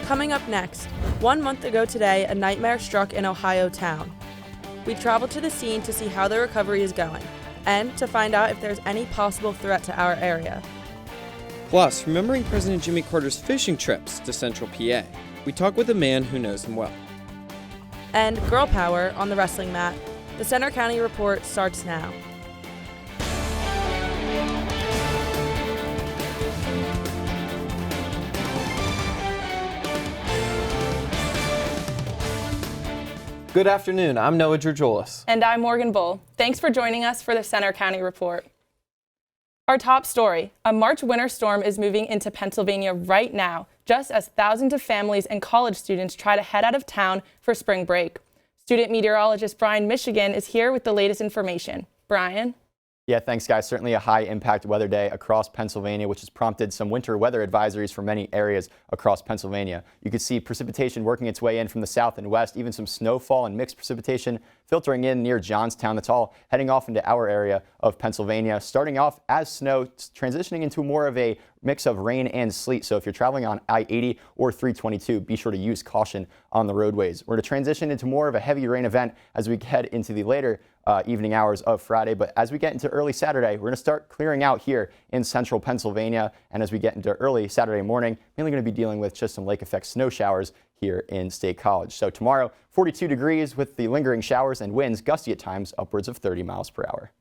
Coming up next, 1 month ago today, a nightmare struck an Ohio town. We traveled to the scene to see how the recovery is going, and to find out if there's any possible threat to our area. Plus, remembering President Jimmy Carter's fishing trips to Central PA, we talk with a man who knows him well. And girl power on the wrestling mat. The Center County Report starts now. Good afternoon, I'm Noah Georgoulis. And I'm Morgan Bull. Thanks for joining us for the Center County Report. Our top story, a March winter storm is moving into Pennsylvania right now, just as thousands of families and college students try to head out of town for spring break. Student meteorologist Brian Michigan is here with the latest information. Brian? Yeah, thanks, guys. Certainly a high-impact weather day across Pennsylvania, which has prompted some winter weather advisories for many areas across Pennsylvania. You can see precipitation working its way in from the south and west, even some snowfall and mixed precipitation filtering in near Johnstown. That's all heading off into our area of Pennsylvania, starting off as snow, transitioning into more of a mix of rain and sleet. So if you're traveling on I-80 or 322, be sure to use caution on the roadways. We're to transition into more of a heavy rain event as we head into the later evening hours of Friday. But as we get into early Saturday, we're going to start clearing out here in central Pennsylvania. And as we get into early Saturday morning, mainly going to be dealing with just some lake effect snow showers here in State College. So tomorrow, 42 degrees with the lingering showers and winds gusty at times upwards of 30 miles per hour.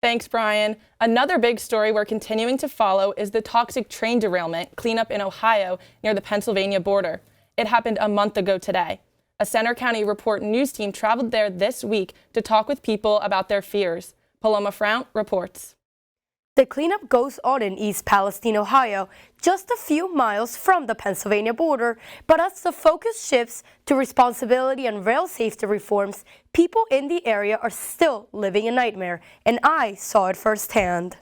Thanks, Brian. Another big story we're continuing to follow is the toxic train derailment cleanup in Ohio near the Pennsylvania border. It happened a month ago today. A Center County Report news team traveled there this week to talk with people about their fears. Paloma Frount reports. The cleanup goes on in East Palestine, Ohio, just a few miles from the Pennsylvania border. But as the focus shifts to responsibility and rail safety reforms, people in the area are still living a nightmare, and I saw it firsthand.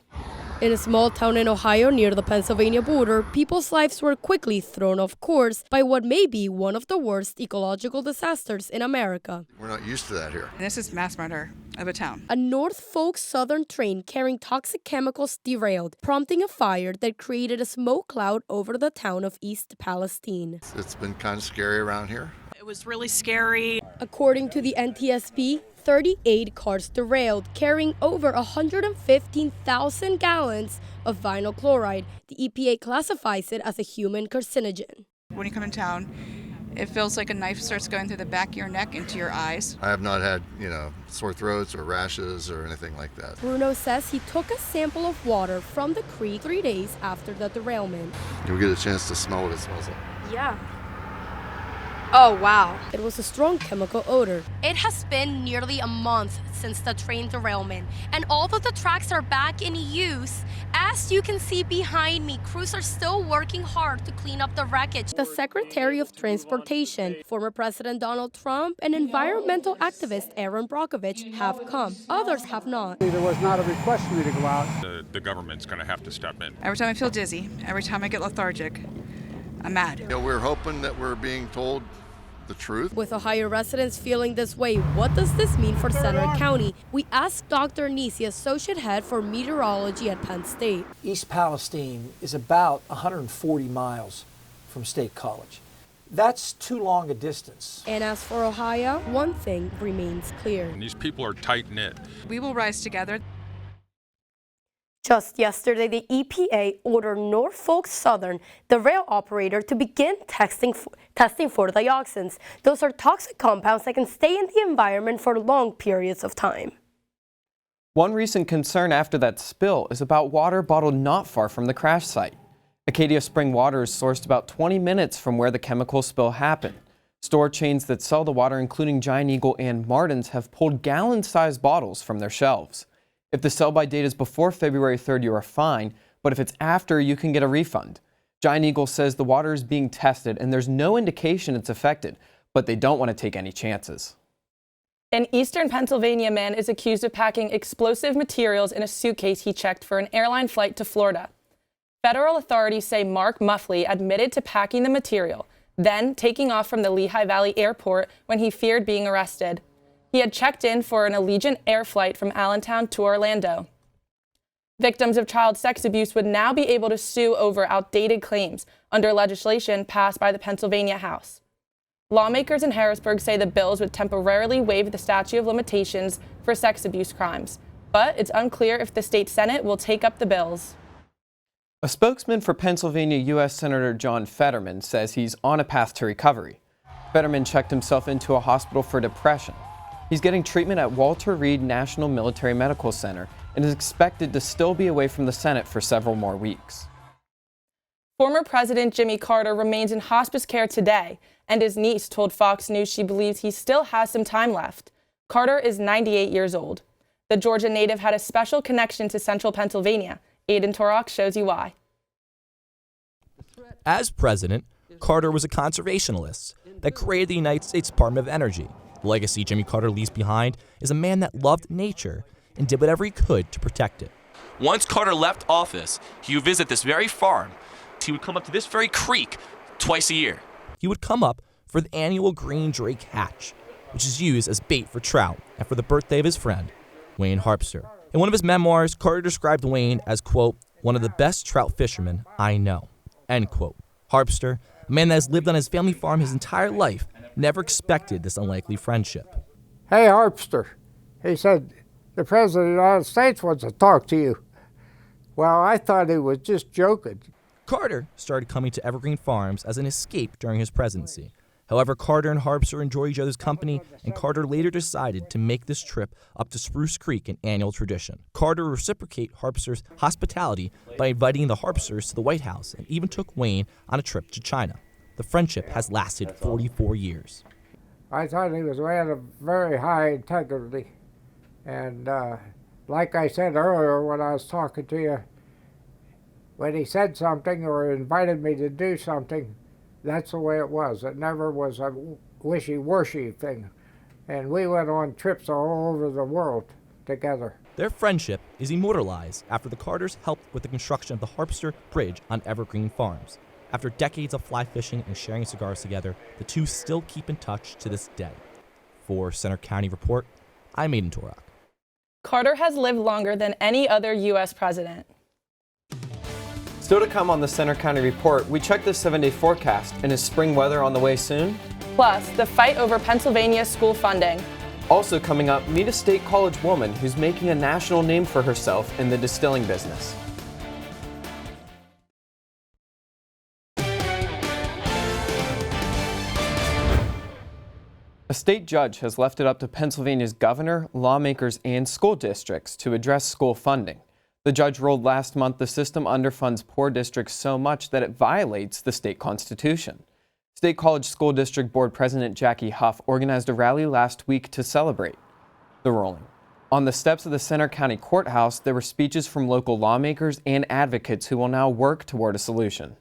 In a small town in Ohio near the Pennsylvania border, people's lives were quickly thrown off course by what may be one of the worst ecological disasters in America. We're not used to that here. This is mass murder of a town. A Norfolk Southern train carrying toxic chemicals derailed, prompting a fire that created a smoke cloud over the town of East Palestine. It's been kind of scary around here. It was really scary. According to the NTSB, 38 cars derailed, carrying over 115,000 gallons of vinyl chloride. The EPA classifies it as a human carcinogen. When you come in town, it feels like a knife starts going through the back of your neck into your eyes. I have not had, sore throats or rashes or anything like that. Bruno says he took a sample of water from the creek 3 days after the derailment. You'll get a chance to smell what it smells like. Yeah. Oh, wow. It was a strong chemical odor. It has been nearly a month since the train derailment, and although the tracks are back in use, as you can see behind me, crews are still working hard to clean up the wreckage. The Secretary of Transportation, former President Donald Trump, and environmental activist Aaron Brockovich have come. Others have not. There was not a request for me to go out. The government's going to have to step in. Every time I feel dizzy, every time I get lethargic, I'm mad. We're hoping that we're being told the truth. With Ohio residents feeling this way, what does this mean for Center County? We asked Dr. Nisi, Associate Head for Meteorology at Penn State. East Palestine is about 140 miles from State College. That's too long a distance. And as for Ohio, one thing remains clear. And these people are tight-knit. We will rise together. Just yesterday, the EPA ordered Norfolk Southern, the rail operator, to begin testing for dioxins. Those are toxic compounds that can stay in the environment for long periods of time. One recent concern after that spill is about water bottled not far from the crash site. Acadia Spring water is sourced about 20 minutes from where the chemical spill happened. Store chains that sell the water, including Giant Eagle and Martin's, have pulled gallon-sized bottles from their shelves. If the sell-by date is before February 3rd, you are fine, but if it's after, you can get a refund. Giant Eagle says the water is being tested and there's no indication it's affected, but they don't want to take any chances. An eastern Pennsylvania man is accused of packing explosive materials in a suitcase he checked for an airline flight to Florida. Federal authorities say Mark Muffley admitted to packing the material, then taking off from the Lehigh Valley Airport when he feared being arrested. He had checked in for an Allegiant Air flight from Allentown to Orlando. Victims of child sex abuse would now be able to sue over outdated claims under legislation passed by the Pennsylvania House. Lawmakers in Harrisburg say the bills would temporarily waive the statute of limitations for sex abuse crimes, but it's unclear if the state Senate will take up the bills. A spokesman for Pennsylvania U.S. Senator John Fetterman says he's on a path to recovery. Fetterman checked himself into a hospital for depression. He's getting treatment at Walter Reed National Military Medical Center and is expected to still be away from the Senate for several more weeks. Former President Jimmy Carter remains in hospice care today, and his niece told Fox News she believes he still has some time left. Carter is 98 years old. The Georgia native had a special connection to central Pennsylvania. Aidan Torok shows you why. As president, Carter was a conservationist that created the United States Department of Energy. The legacy Jimmy Carter leaves behind is a man that loved nature and did whatever he could to protect it. Once Carter left office, he would visit this very farm. He would come up to this very creek twice a year. He would come up for the annual green drake hatch, which is used as bait for trout, and for the birthday of his friend, Wayne Harpster. In one of his memoirs, Carter described Wayne as, quote, one of the best trout fishermen I know, end quote. Harpster, a man that has lived on his family farm his entire life, never expected this unlikely friendship. Hey, Harpster, he said, the President of the United States wants to talk to you. Well, I thought he was just joking. Carter started coming to Evergreen Farms as an escape during his presidency. However, Carter and Harpster enjoy each other's company, and Carter later decided to make this trip up to Spruce Creek an annual tradition. Carter reciprocated Harpster's hospitality by inviting the Harpsters to the White House and even took Wayne on a trip to China. The friendship has lasted 44 years. I thought he was a man of very high integrity. And like I said earlier when I was talking to you, when he said something or invited me to do something, that's the way it was. It never was a wishy-washy thing. And we went on trips all over the world together. Their friendship is immortalized after the Carters helped with the construction of the Harpster Bridge on Evergreen Farms. After decades of fly fishing and sharing cigars together, the two still keep in touch to this day. For Center County Report, I'm Aidan Torok. Carter has lived longer than any other U.S. president. Still to come on the Center County Report, we check the 7-day forecast, and is spring weather on the way soon? Plus, the fight over Pennsylvania school funding. Also coming up, meet a State College woman who's making a national name for herself in the distilling business. A state judge has left it up to Pennsylvania's governor, lawmakers, and school districts to address school funding. The judge ruled last month the system underfunds poor districts so much that it violates the state constitution. State College School District Board President Jackie Huff organized a rally last week to celebrate the ruling. On the steps of the Center County Courthouse, there were speeches from local lawmakers and advocates who will now work toward a solution.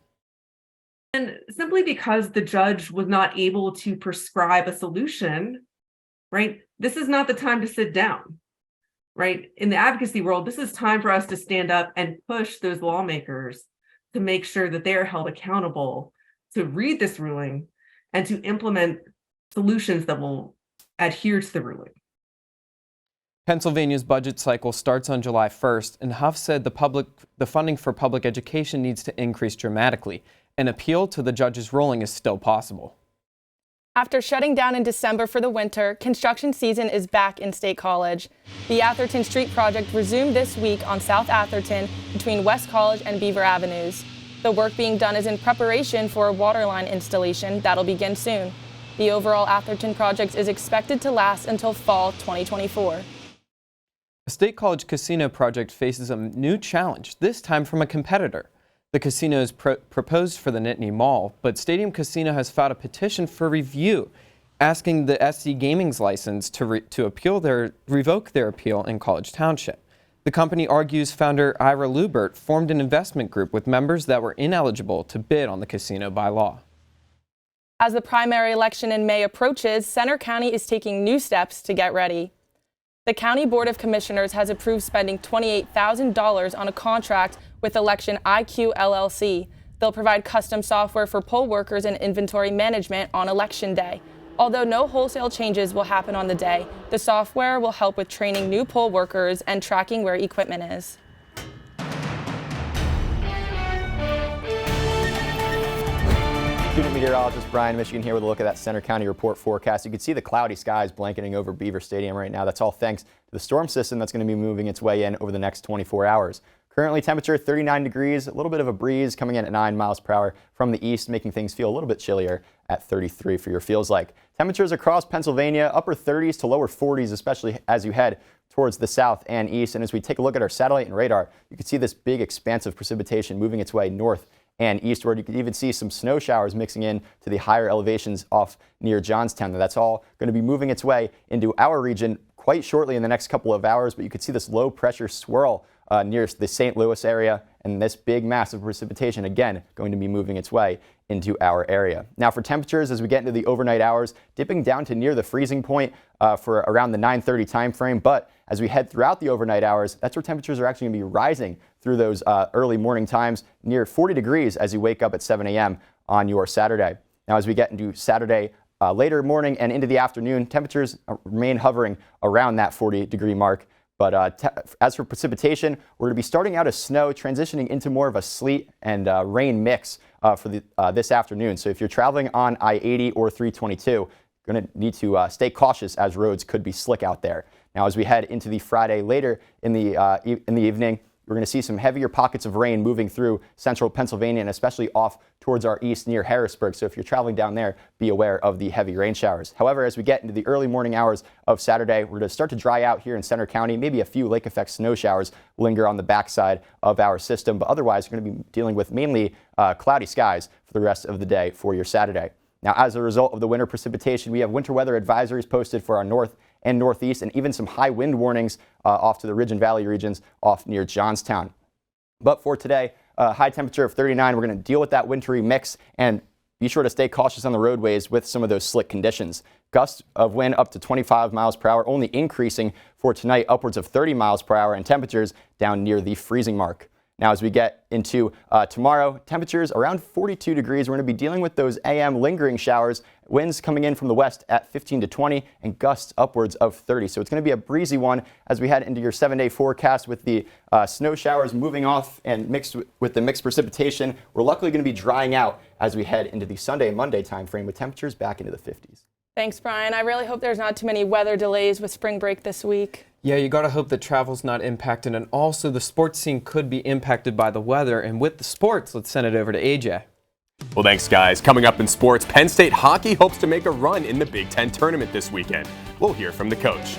And simply because the judge was not able to prescribe a solution, right? This is not the time to sit down. Right? In the advocacy world, this is time for us to stand up and push those lawmakers to make sure that they are held accountable to read this ruling and to implement solutions that will adhere to the ruling. Pennsylvania's budget cycle starts on July 1st, and Huff said the funding for public education needs to increase dramatically. An appeal to the judge's ruling is still possible. After shutting down in December for the winter, construction season is back in State College. The Atherton Street project resumed this week on South Atherton between West College and Beaver Avenues. The work being done is in preparation for a water line installation that'll begin soon. The overall Atherton project is expected to last until fall 2024. A State College casino project faces a new challenge, this time from a competitor. The casino is proposed for the Nittany Mall, but Stadium Casino has filed a petition for review, asking the SC Gaming's license to revoke their appeal in College Township. The company argues founder Ira Lubert formed an investment group with members that were ineligible to bid on the casino by law. As the primary election in May approaches, Center County is taking new steps to get ready. The County Board of Commissioners has approved spending $28,000 on a contract with Election IQ LLC. They'll provide custom software for poll workers and inventory management on Election Day. Although no wholesale changes will happen on the day, the software will help with training new poll workers and tracking where equipment is. Student meteorologist Brian Michigan here with a look at that Center County Report forecast. You can see the cloudy skies blanketing over Beaver Stadium right now. That's all thanks to the storm system that's going to be moving its way in over the next 24 hours. Currently temperature 39 degrees, a little bit of a breeze coming in at 9 miles per hour from the east, making things feel a little bit chillier at 33 for your feels like. Temperatures across Pennsylvania, upper 30s to lower 40s, especially as you head towards the south and east. And as we take a look at our satellite and radar, you can see this big expanse of precipitation moving its way north and eastward. You can even see some snow showers mixing in to the higher elevations off near Johnstown. That's all going to be moving its way into our region quite shortly in the next couple of hours, but you can see this low pressure swirl near the St. Louis area, and this big mass of precipitation again going to be moving its way into our area. Now for temperatures as we get into the overnight hours, dipping down to near the freezing point for around the 9:30 time frame, but as we head throughout the overnight hours, that's where temperatures are actually going to be rising through those early morning times, near 40 degrees as you wake up at 7 a.m. on your Saturday. Now as we get into Saturday later morning and into the afternoon, temperatures remain hovering around that 40-degree mark. But as for precipitation, we're going to be starting out as snow, transitioning into more of a sleet and rain mix for this afternoon. So if you're traveling on I-80 or 322, you're going to need to stay cautious as roads could be slick out there. Now, as we head into the Friday later in the evening, we're going to see some heavier pockets of rain moving through central Pennsylvania and especially off towards our east near Harrisburg. So if you're traveling down there, be aware of the heavy rain showers. However, as we get into the early morning hours of Saturday, we're going to start to dry out here in Center County. Maybe a few lake effect snow showers linger on the backside of our system, but otherwise we're going to be dealing with mainly cloudy skies for the rest of the day for your Saturday. Now, as a result of the winter precipitation, we have winter weather advisories posted for our north and northeast, and even some high wind warnings off to the Ridge and Valley regions off near Johnstown. But for today, high temperature of 39, we're going to deal with that wintry mix and be sure to stay cautious on the roadways with some of those slick conditions. Gusts of wind up to 25 miles per hour, only increasing for tonight upwards of 30 miles per hour, and temperatures down near the freezing mark. Now, as we get into tomorrow, temperatures around 42 degrees. We're going to be dealing with those AM lingering showers, winds coming in from the west at 15 to 20 and gusts upwards of 30. So it's going to be a breezy one as we head into your 7-day forecast with the snow showers moving off and mixed with the mixed precipitation. We're luckily going to be drying out as we head into the Sunday and Monday time frame with temperatures back into the 50s. Thanks, Brian. I really hope there's not too many weather delays with spring break this week. Yeah, you got to hope that travel's not impacted, and also the sports scene could be impacted by the weather. And with the sports, let's send it over to AJ. Well, thanks, guys. Coming up in sports, Penn State hockey hopes to make a run in the Big Ten tournament this weekend. We'll hear from the coach.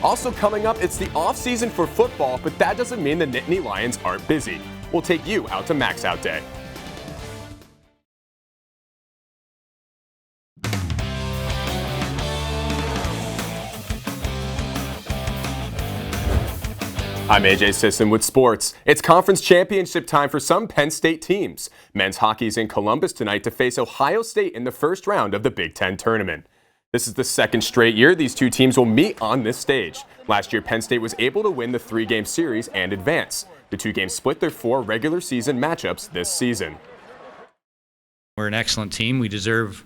Also coming up, it's the off-season for football, but that doesn't mean the Nittany Lions aren't busy. We'll take you out to Max Out Day. I'm AJ Sisson with sports. It's conference championship time for some Penn State teams. Men's hockey's in Columbus tonight to face Ohio State in the first round of the Big Ten tournament. This is the second straight year these two teams will meet on this stage. Last year, Penn State was able to win the 3-game series and advance. The two games split their 4 regular season matchups this season. We're an excellent team. We deserve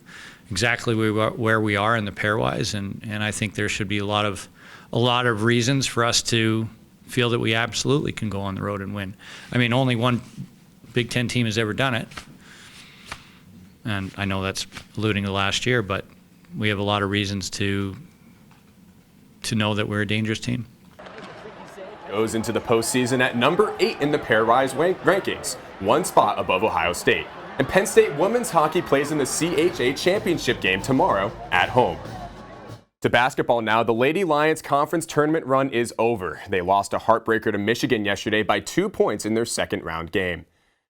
exactly where we are in the pairwise, and I think there should be a lot of reasons for us to feel that we absolutely can go on the road and win. I mean, only one Big Ten team has ever done it. And I know that's alluding to last year, but we have a lot of reasons to know that we're a dangerous team. Goes into the postseason at number 8 in the pairwise rankings, 1 spot above Ohio State. And Penn State women's hockey plays in the CHA championship game tomorrow at home. To basketball now, the Lady Lions conference tournament run is over. They lost a heartbreaker to Michigan yesterday by 2 points in their second round game.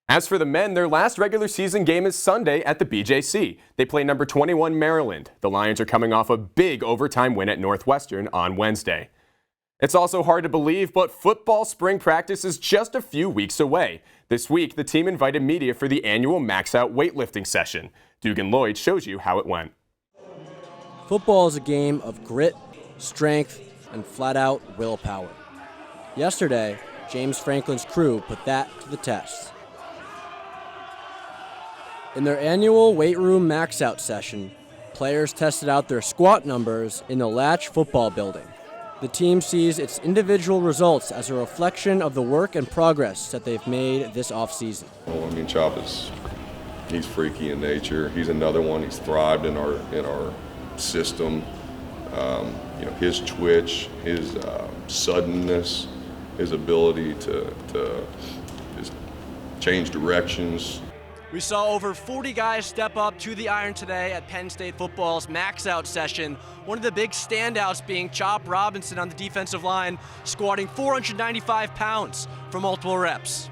As for the men, their last regular season game is Sunday at the BJC. They play number 21 Maryland. The Lions are coming off a big overtime win at Northwestern on Wednesday. It's also hard to believe, but football spring practice is just a few weeks away. This week, the team invited media for the annual Max Out weightlifting session. Dugan Lloyd shows you how it went. Football is a game of grit, strength, and flat-out willpower. Yesterday, James Franklin's crew put that to the test. In their annual weight room max-out session, players tested out their squat numbers in the Latch football building. The team sees its individual results as a reflection of the work and progress that they've made this offseason. Well, Chop is He's freaky in nature. He's another one. He's thrived in our system. You know, his twitch, his suddenness, his ability to just change directions. We saw over 40 guys step up to the iron today at Penn State football's max out session. One of the big standouts being Chop Robinson on the defensive line, squatting 495 pounds for multiple reps.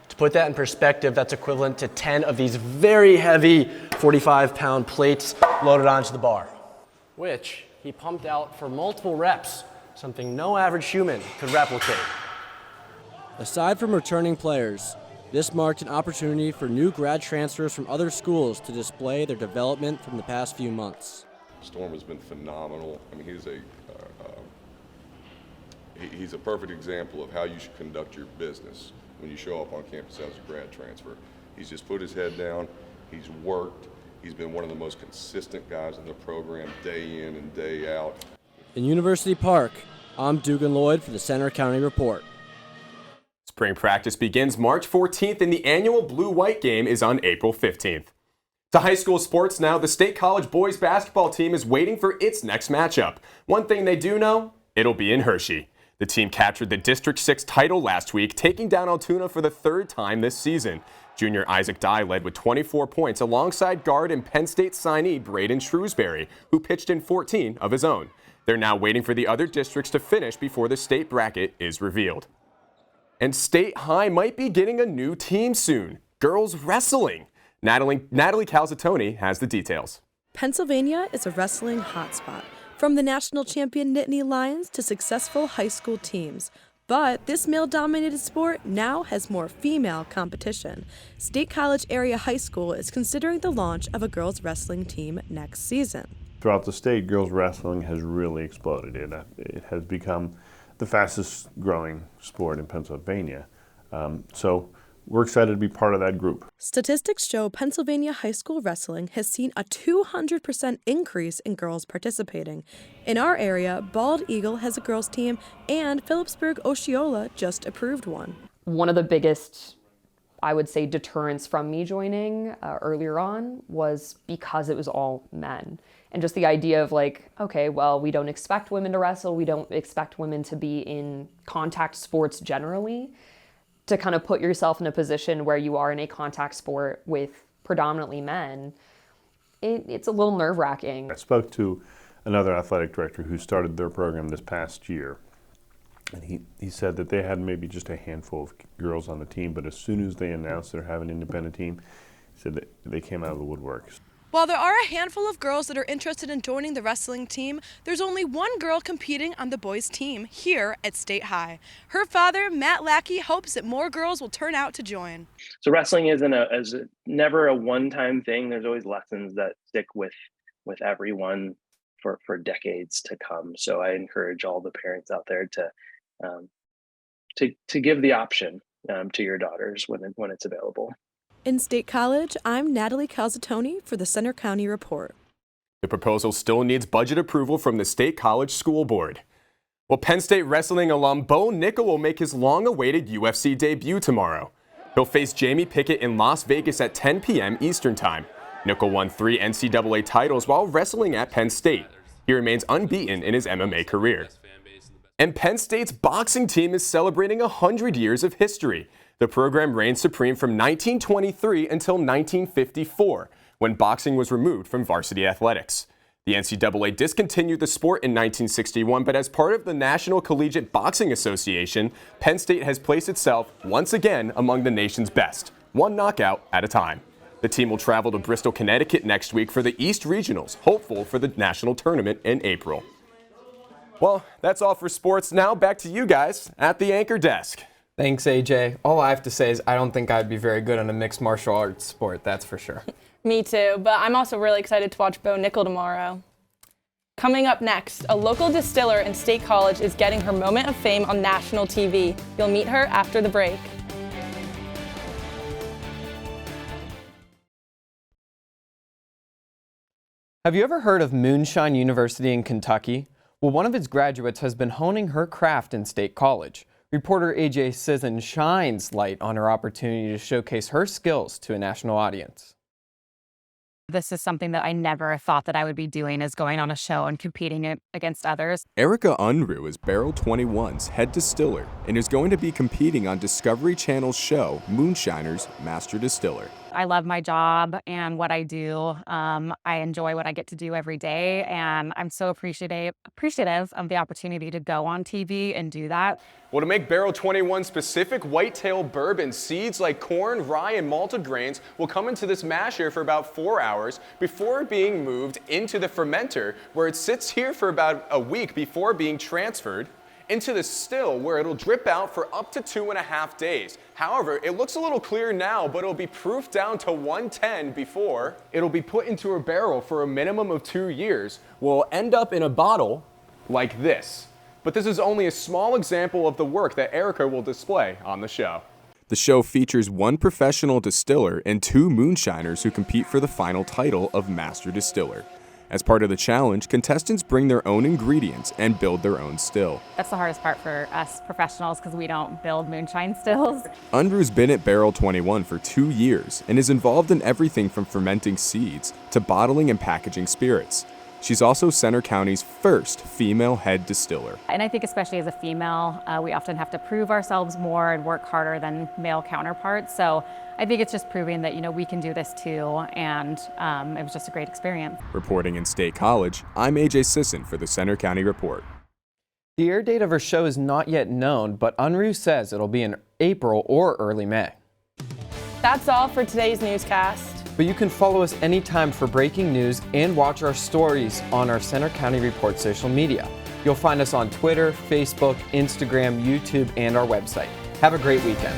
To put that in perspective, that's equivalent to 10 of these very heavy 45-pound plates loaded onto the bar, which he pumped out for multiple reps, something no average human could replicate. Aside from returning players, this marked an opportunity for new grad transfers from other schools to display their development from the past few months. Storm has been phenomenal. I mean, he's a perfect example of how you should conduct your business when you show up on campus as a grad transfer. He's just put his head down, he's worked, he's been one of the most consistent guys in the program day in and day out. In University Park, I'm Dugan Lloyd for the Center County Report. Spring practice begins March 14th and the annual Blue-White game is on April 15th. To high school sports now, the State College boys basketball team is waiting for its next matchup. One thing they do know, it'll be in Hershey. The team captured the District 6 title last week, taking down Altoona for the third time this season. Junior Isaac Dye led with 24 points alongside guard and Penn State signee Braden Shrewsbury, who pitched in 14 of his own. They're now waiting for the other districts to finish before the state bracket is revealed. And State High might be getting a new team soon, girls wrestling. Natalie Calzatoni has the details. Pennsylvania is a wrestling hotspot, from the national champion Nittany Lions to successful high school teams. But this male-dominated sport now has more female competition. State College Area High School is considering the launch of a girls wrestling team next season. Throughout the state, girls wrestling has really exploded. It has become the fastest growing sport in Pennsylvania. So we're excited to be part of that group. Statistics show Pennsylvania high school wrestling has seen a 200% increase in girls participating. In our area, Bald Eagle has a girls team and Phillipsburg Osceola just approved one. One of the biggest, I would say, deterrents from me joining earlier on was because it was all men. And just the idea of like, okay, well, we don't expect women to wrestle. We don't expect women to be in contact sports generally. To kind of put yourself in a position where you are in a contact sport with predominantly men, it's a little nerve-wracking. I spoke to another athletic director who started their program this past year. And he said that they had maybe just a handful of girls on the team, but as soon as they announced they're having an independent team, he said that they came out of the woodwork. While there are a handful of girls that are interested in joining the wrestling team, there's only one girl competing on the boys' team here at State High. Her father, Matt Lackey, hopes that more girls will turn out to join. So wrestling isn't never a one-time thing. There's always lessons that stick with everyone for decades to come. So I encourage all the parents out there to give the option to your daughters when it's available. In State College, I'm Natalie Calzatoni for the Center County Report. The proposal still needs budget approval from the State College School Board. Well, Penn State wrestling alum Bo Nickel will make his long-awaited UFC debut tomorrow. He'll face Jamie Pickett in Las Vegas at 10 p.m. Eastern Time. Nickel won 3 NCAA titles while wrestling at Penn State. He remains unbeaten in his MMA career. And Penn State's boxing team is celebrating 100 years of history. The program reigned supreme from 1923 until 1954, when boxing was removed from varsity athletics. The NCAA discontinued the sport in 1961, but as part of the National Collegiate Boxing Association, Penn State has placed itself once again among the nation's best, one knockout at a time. The team will travel to Bristol, Connecticut next week for the East Regionals, hopeful for the national tournament in April. Well, that's all for sports. Now back to you guys at the anchor desk. Thanks, AJ. All I have to say is I don't think I'd be very good on a mixed martial arts sport, that's for sure. Me too, but I'm also really excited to watch Bo Nickel tomorrow. Coming up next, a local distiller in State College is getting her moment of fame on national TV. You'll meet her after the break. Have you ever heard of Moonshine University in Kentucky? Well, one of its graduates has been honing her craft in State College. Reporter AJ Sisson shines light on her opportunity to showcase her skills to a national audience. This is something that I never thought that I would be doing, is going on a show and competing against others. Erica Unruh is Barrel 21's head distiller and is going to be competing on Discovery Channel's show, Moonshiner's Master Distiller. I love my job and what I do. I enjoy what I get to do every day, and I'm so appreciative of the opportunity to go on TV and do that. Well, to make Barrel 21 specific whitetail bourbon, seeds like corn, rye, and malted grains will come into this masher for about 4 hours before being moved into the fermenter, where it sits here for about a week before being transferred into the still, where it'll drip out for up to 2.5 days. However, it looks a little clear now, but it'll be proofed down to 110 before it'll be put into a barrel for a minimum of 2 years. Will end up in a bottle like this. But this is only a small example of the work that Erica will display on the show. The show features 1 professional distiller and 2 moonshiners who compete for the final title of Master Distiller. As part of the challenge, contestants bring their own ingredients and build their own still. That's the hardest part for us professionals, because we don't build moonshine stills. Unruh's been at Barrel 21 for 2 years and is involved in everything from fermenting seeds to bottling and packaging spirits. She's also Center County's first female head distiller. And I think especially as a female, we often have to prove ourselves more and work harder than male counterparts. So I think it's just proving that, we can do this too, and it was just a great experience. Reporting in State College, I'm AJ Sisson for the Center County Report. The air date of her show is not yet known, but Unruh says it'll be in April or early May. That's all for today's newscast. But you can follow us anytime for breaking news and watch our stories on our Center County Report social media. You'll find us on Twitter, Facebook, Instagram, YouTube, and our website. Have a great weekend.